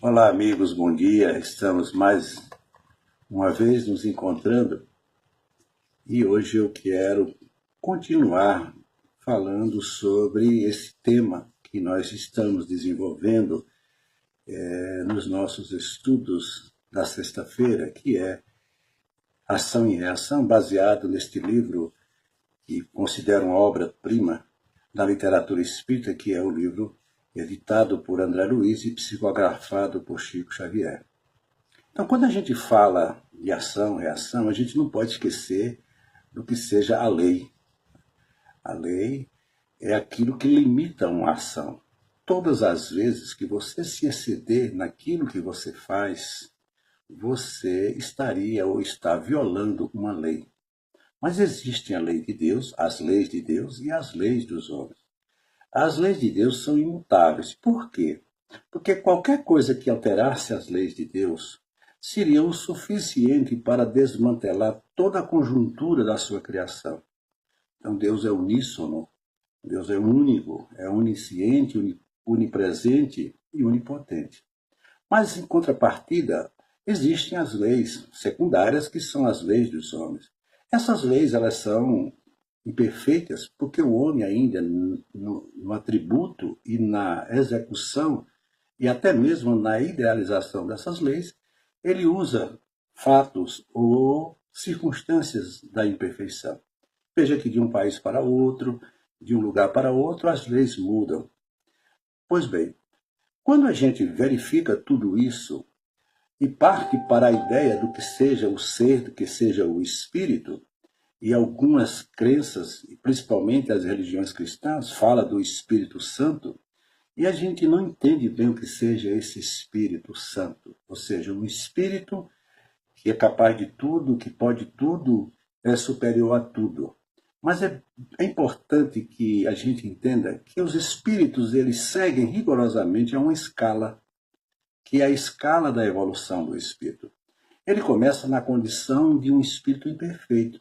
Olá, amigos, bom dia. Estamos mais uma vez nos encontrando e hoje eu quero continuar falando sobre esse tema que nós estamos desenvolvendo nos nossos estudos da sexta-feira, que é Ação e Reação, baseado neste livro que considero uma obra-prima da literatura espírita, que é o livro editado por André Luiz e psicografado por Chico Xavier. Então, quando a gente fala de ação e reação, a gente não pode esquecer do que seja a lei. A lei é aquilo que limita uma ação. Todas as vezes que você se exceder naquilo que você faz, você estaria ou está violando uma lei. Mas existem a lei de Deus, as leis de Deus e as leis dos homens. As leis de Deus são imutáveis. Por quê? Porque qualquer coisa que alterasse as leis de Deus seria o suficiente para desmantelar toda a conjuntura da sua criação. Então Deus é uníssono, Deus é único, é onisciente, onipresente e onipotente. Mas, em contrapartida, existem as leis secundárias, que são as leis dos homens. Essas leis, elas são imperfeitas, porque o homem ainda, no atributo e na execução, e até mesmo na idealização dessas leis, ele usa fatos ou circunstâncias da imperfeição. Veja que de um país para outro, de um lugar para outro, as leis mudam. Pois bem, quando a gente verifica tudo isso e parte para a ideia do que seja o ser, do que seja o espírito, e algumas crenças, principalmente as religiões cristãs, falam do Espírito Santo, e a gente não entende bem o que seja esse Espírito Santo, ou seja, um Espírito que é capaz de tudo, que pode tudo, é superior a tudo. Mas é importante que a gente entenda que os espíritos eles seguem rigorosamente a uma escala, que é a escala da evolução do espírito. Ele começa na condição de um espírito imperfeito,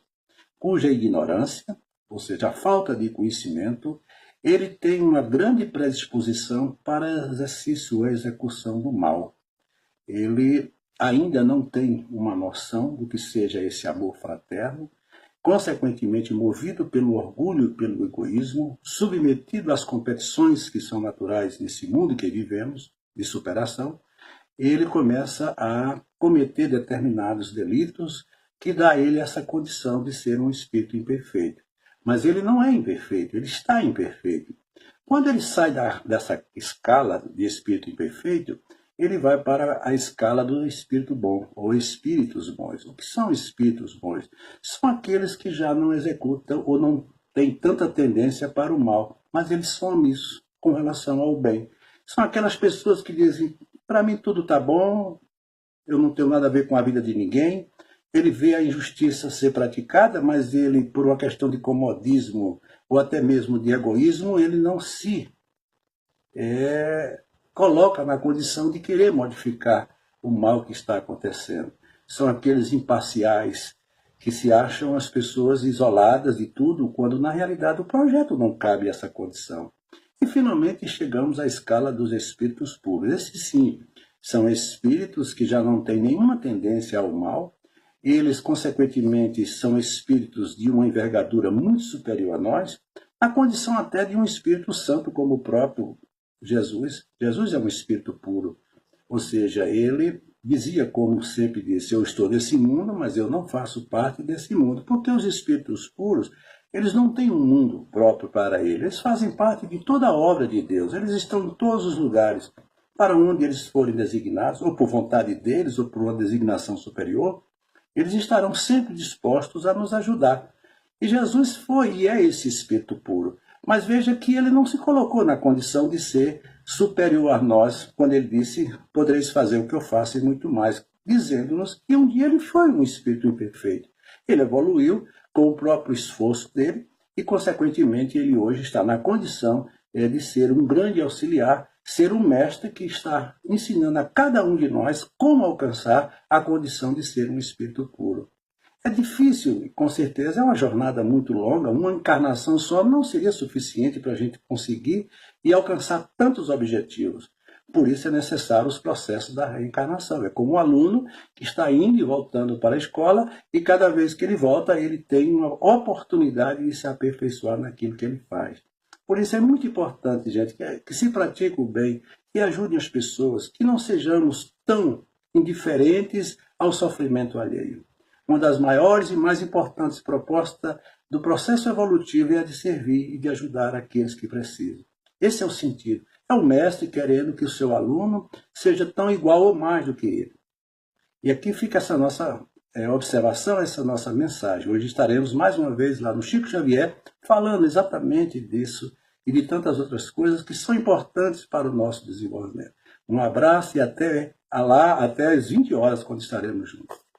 cuja ignorância, ou seja, a falta de conhecimento, ele tem uma grande predisposição para exercício ou execução do mal. Ele ainda não tem uma noção do que seja esse amor fraterno, consequentemente movido pelo orgulho e pelo egoísmo, submetido às competições que são naturais nesse mundo que vivemos, de superação, ele começa a cometer determinados delitos que dá a ele essa condição de ser um espírito imperfeito. Mas ele não é imperfeito, ele está imperfeito. Quando ele sai dessa escala de espírito imperfeito, ele vai para a escala do espírito bom, ou espíritos bons. O que são espíritos bons? São aqueles que já não executam ou não têm tanta tendência para o mal, mas eles são omissos com relação ao bem. São aquelas pessoas que dizem, para mim tudo está bom, eu não tenho nada a ver com a vida de ninguém. Ele vê a injustiça ser praticada, mas ele, por uma questão de comodismo ou até mesmo de egoísmo, ele não se coloca na condição de querer modificar o mal que está acontecendo. São aqueles imparciais que se acham as pessoas isoladas de tudo, quando na realidade o projeto não cabe essa condição. E finalmente chegamos à escala dos espíritos puros. Esses sim, são espíritos que já não têm nenhuma tendência ao mal. Eles, consequentemente, são espíritos de uma envergadura muito superior a nós, na condição até de um Espírito Santo, como o próprio Jesus. Jesus é um espírito puro, ou seja, ele dizia, como sempre disse, eu estou nesse mundo, mas eu não faço parte desse mundo, porque os espíritos puros, eles não têm um mundo próprio para eles, eles fazem parte de toda a obra de Deus, eles estão em todos os lugares, para onde eles forem designados, ou por vontade deles, ou por uma designação superior, eles estarão sempre dispostos a nos ajudar. E Jesus foi e é esse espírito puro. Mas veja que ele não se colocou na condição de ser superior a nós, quando ele disse, podereis fazer o que eu faço e muito mais, dizendo-nos que um dia ele foi um espírito imperfeito. Ele evoluiu com o próprio esforço dele e, consequentemente, ele hoje está na condição de ser um grande auxiliar, ser um mestre que está ensinando a cada um de nós como alcançar a condição de ser um espírito puro. É difícil, com certeza, é uma jornada muito longa, uma encarnação só não seria suficiente para a gente conseguir e alcançar tantos objetivos. Por isso é necessário os processos da reencarnação. É como um aluno que está indo e voltando para a escola e cada vez que ele volta, ele tem uma oportunidade de se aperfeiçoar naquilo que ele faz. Por isso é muito importante, gente, que se pratique o bem, que ajude as pessoas, que não sejamos tão indiferentes ao sofrimento alheio. Uma das maiores e mais importantes propostas do processo evolutivo é a de servir e de ajudar aqueles que precisam. Esse é o sentido. É o mestre querendo que o seu aluno seja tão igual ou mais do que ele. E aqui fica essa nossa observação, essa nossa mensagem. Hoje estaremos mais uma vez lá no Chico Xavier, falando exatamente disso e de tantas outras coisas que são importantes para o nosso desenvolvimento. Um abraço e até lá, até às 20 horas, quando estaremos juntos.